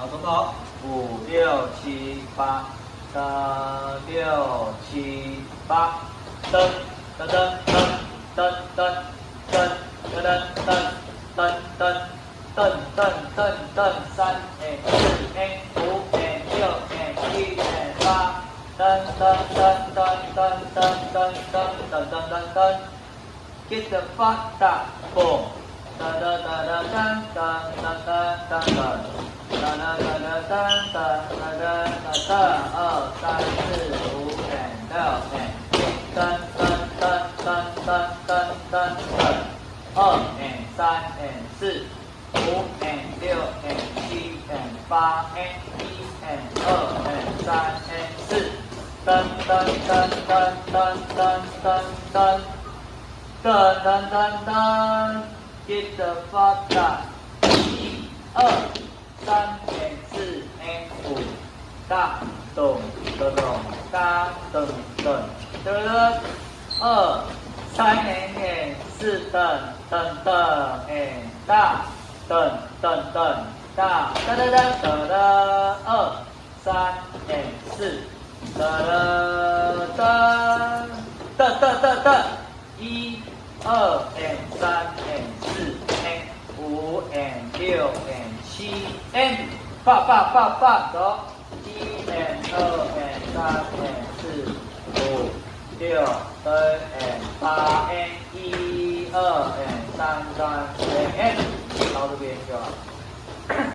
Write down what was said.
好，从头5、6、7、8，6、7、8，噔噔噔噔噔噔噔噔噔噔噔噔噔噔噔3 4 5 6 7 8，噔噔噔噔噔噔噔噔噔噔噔噔 ，get the fuck up， boom。哒哒哒哒哒哒哒哒哒哒，哒哒哒哒哒哒哒哒哒，2、3、4、5、6、7，噔噔噔噔噔噔噔噔，2、3、4、5、6、7、8、1、2、3、4，噔噔噔噔噔噔噔噔，噔噔噔噔。Get the fuck up！ 1、2、3、4、5，大咚咚咚，大咚咚咚咚，2、3、4噔噔噔，大噔噔噔大，噔噔噔噔噔，2、3、4，噔噔噔噔噔噔噔，1、2、3、4、5、6、7，爸，走，1、2、3、4、5、6、